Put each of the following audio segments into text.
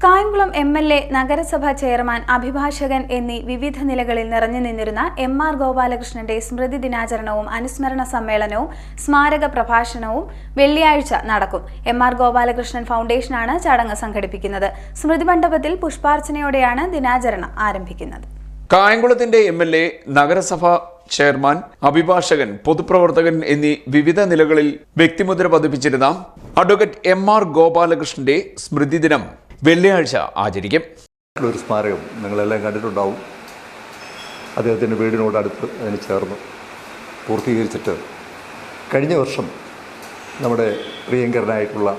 Kayamkulam MLA, നഗരസഭാ chairman, അഭിഭാഷകൻ എന്നീ വിവിധ നിലകളിൽ നിറഞ്ഞു നിന്നിരുന്ന എം.ആർ. ഗോപാലകൃഷ്ണന്റെ സ്മൃതി ദിനാചരണവും അനുസ്മരണ സമ്മേളനവും സ്മാരക പ്രഭാഷണവും വെള്ളിയാഴ്ച നടക്കും. എം.ആർ. ഗോപാലകൃഷ്ണൻ ഫൗണ്ടേഷനാണ് ചടങ്ങ് സംഘടിപ്പിക്കുന്നത്. സ്മൃതി മണ്ഡപത്തിൽ പുഷ്പാർച്ചനയോടെയാണ് ദിനാചരണം ആരംഭിക്കുന്നത്. കായംകുളത്തിന്റെ എം.എൽ.എ, നഗരസഭാ ചെയർമാൻ, അഭിഭാഷകൻ, പൊതുപ്രവർത്തകൻ എന്നീ വിവിധ നിലകളിൽ വ്യക്തിമുദ്ര പതിപ്പിച്ചിരുന്ന അഡ്വക്കേറ്റ് എം.ആർ. ഗോപാലകൃഷ്ണന്റെ സ്മൃതി ദിനം വെള്ളിയാഴ്ച ആചരിക്കും. ഒരു സ്മാരകം നിങ്ങളെല്ലാം കണ്ടിട്ടുണ്ടാവും. അദ്ദേഹത്തിൻ്റെ വീടിനോട് അടുത്ത് അതിന് ചേർന്ന് പൂർത്തീകരിച്ചിട്ട് കഴിഞ്ഞ വർഷം നമ്മുടെ പ്രിയങ്കരനായിട്ടുള്ള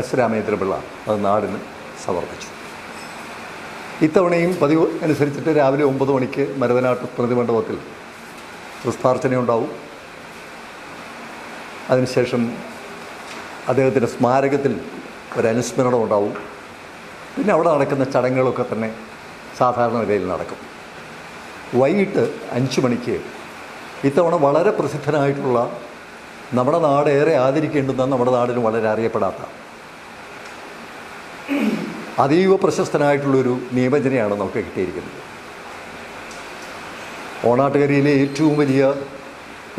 എസ് രാമേന്ദ്രപിള്ള അത് നാടിന് സമർപ്പിച്ചു. ഇത്തവണയും പതിവ് അനുസരിച്ചിട്ട് രാവിലെ 9 മണിക്ക് മരവനാട്ട് പ്രതിമണ്ഡപത്തിൽ പുഷ്പാർച്ചനയുണ്ടാവും. അതിനുശേഷം അദ്ദേഹത്തിൻ്റെ സ്മാരകത്തിൽ ഒരു അനുസ്മരണം ഉണ്ടാവും. പിന്നെ അവിടെ നടക്കുന്ന ചടങ്ങുകളൊക്കെ തന്നെ സാധാരണ നിലയിൽ നടക്കും. വൈകിട്ട് 5 മണിക്ക് ഇത്തവണ വളരെ പ്രസിദ്ധനായിട്ടുള്ള, നമ്മുടെ നാട് ഏറെ ആദരിക്കേണ്ടുന്ന, നമ്മുടെ നാടിന് വളരെ അറിയപ്പെടാത്ത, അതീവ പ്രശസ്തനായിട്ടുള്ളൊരു നിയമജ്ഞനെയാണ് നമുക്ക് കിട്ടിയിരിക്കുന്നത്. ഓണാട്ടുകരയിലെ ഏറ്റവും വലിയ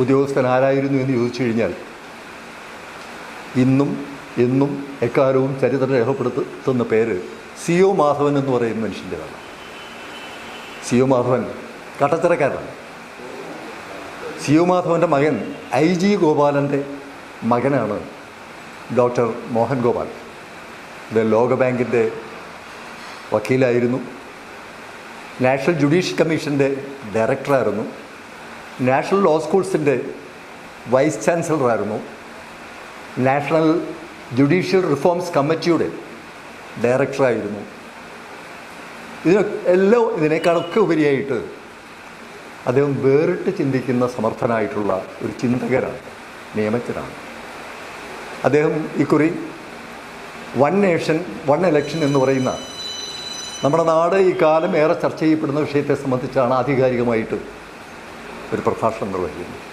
ഉദ്യോഗസ്ഥൻ ആരായിരുന്നു എന്ന് ചോദിച്ചു കഴിഞ്ഞാൽ ഇന്നും എന്നും എക്കാലവും ചരിത്രം രേഖപ്പെടുത്തുന്ന പേര് C.O. മാധവൻ എന്ന് പറയുന്ന മനുഷ്യൻ്റെതാണ്. C.O. മാധവൻ കട്ടച്ചിറക്കാരനാണ്. C.O. മാധവൻ്റെ മകൻ I.G. ഗോപാലൻ്റെ മകനാണ് ഡോക്ടർ മോഹൻ ഗോപാൽ. ഇത് ലോകബാങ്കിൻ്റെ വക്കീലായിരുന്നു, നാഷണൽ ജുഡീഷ്യൽ കമ്മീഷൻ്റെ ഡയറക്ടറായിരുന്നു, നാഷണൽ ലോ സ്കൂൾസിൻ്റെ വൈസ് ചാൻസലറായിരുന്നു, നാഷണൽ ജുഡീഷ്യൽ റിഫോംസ് കമ്മിറ്റിയുടെ ഡയറക്ടറായിരുന്നു. ഇതിനേക്കാളൊക്കെ ഉപരിയായിട്ട് അദ്ദേഹം വേറിട്ട് ചിന്തിക്കുന്ന സമർത്ഥനായിട്ടുള്ള ഒരു ചിന്തകനാണ്, നിയമജ്ഞനാണ്. അദ്ദേഹം ഇക്കുറി 1 നേഷൻ 1 ഇലക്ഷൻ എന്ന് പറയുന്ന നമ്മുടെ നാട് ഈ കാലം ഏറെ ചർച്ച ചെയ്യപ്പെടുന്ന വിഷയത്തെ സംബന്ധിച്ചാണ് ആധികാരികമായിട്ട് ഒരു പ്രഭാഷണം നിർവഹിക്കുന്നത്.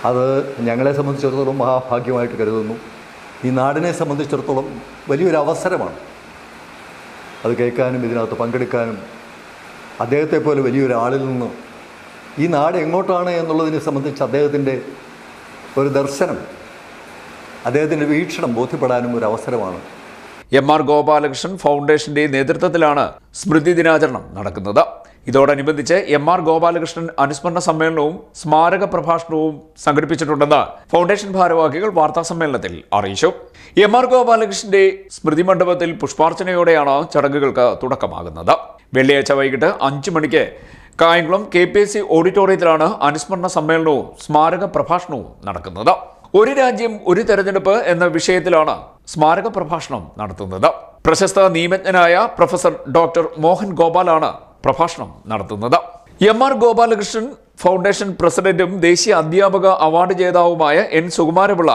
അത് ഞങ്ങളെ സംബന്ധിച്ചിടത്തോളം മഹാഭാഗ്യമായിട്ട് കരുതുന്നു. ഈ നാടിനെ സംബന്ധിച്ചിടത്തോളം വലിയൊരു അവസരമാണ് അത് കേൾക്കാനും ഇതിനകത്ത് പങ്കെടുക്കാനും. അദ്ദേഹത്തെ പോലെ വലിയൊരാളിൽ നിന്ന് ഈ നാട് എങ്ങോട്ടാണ് എന്നുള്ളതിനെ സംബന്ധിച്ച് അദ്ദേഹത്തിൻ്റെ ഒരു ദർശനം, അദ്ദേഹത്തിൻ്റെ വീക്ഷണം ബോധ്യപ്പെടാനും ഒരു അവസരമാണ്. എം.ആർ. ഗോപാലകൃഷ്ണൻ ഫൗണ്ടേഷന്റെ നേതൃത്വത്തിലാണ് സ്മൃതി ദിനാചരണം നടക്കുന്നത്. ഇതോടനുബന്ധിച്ച് എം.ആർ. ഗോപാലകൃഷ്ണൻ അനുസ്മരണ സമ്മേളനവും സ്മാരക പ്രഭാഷണവും സംഘടിപ്പിച്ചിട്ടുണ്ടെന്ന് ഫൗണ്ടേഷൻ ഭാരവാഹികൾ വാർത്താസമ്മേളനത്തിൽ അറിയിച്ചു. എം.ആർ. ഗോപാലകൃഷ്ണന്റെ സ്മൃതി മണ്ഡപത്തിൽ പുഷ്പാർച്ചനയോടെയാണ് ചടങ്ങുകൾക്ക് തുടക്കമാകുന്നത്. വെള്ളിയാഴ്ച വൈകിട്ട് 5 മണിക്ക് കായംകുളം KPSC ഓഡിറ്റോറിയത്തിലാണ് അനുസ്മരണ സമ്മേളനവും സ്മാരക പ്രഭാഷണവും നടക്കുന്നത്. ഒരു രാജ്യം ഒരു തെരഞ്ഞെടുപ്പ് എന്ന വിഷയത്തിലാണ് സ്മാരക പ്രഭാഷണം നടത്തുന്നത്. പ്രശസ്ത നിയമജ്ഞനായ പ്രൊഫസർ ഡോക്ടർ മോഹൻ ഗോപാലാണ് പ്രഭാഷണം നടത്തുന്നത്. എം.ആർ. ഗോപാലകൃഷ്ണൻ ഫൗണ്ടേഷൻ പ്രസിഡന്റും ദേശീയ അധ്യാപക അവാർഡ് ജേതാവുമായ N. സുകുമാരപിള്ള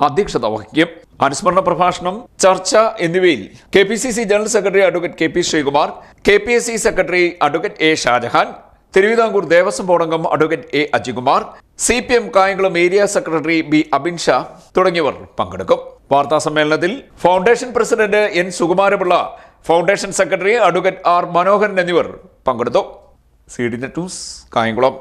അധ്യക്ഷത വഹിക്കും. അനുസ്മരണ പ്രഭാഷണം, ചർച്ച എന്നിവയിൽ KPCC general secretary advocate KP Sreekumar, KPSC secretary advocate A. Shajahan, Thiruvithamkoor Devaswom board അംഗം advocate A. Ajikumar, CPM Kayamkulam area secretary B. Abin Sha തുടങ്ങിയവർ പങ്കെടുക്കും. വാർത്താ സമ്മേളനത്തിൽ foundation president N. Sukumarapillai, foundation secretary advocate R. Manoharan എന്നിവർ പങ്കെടുത്തു. CDNet news, Kayamkulam.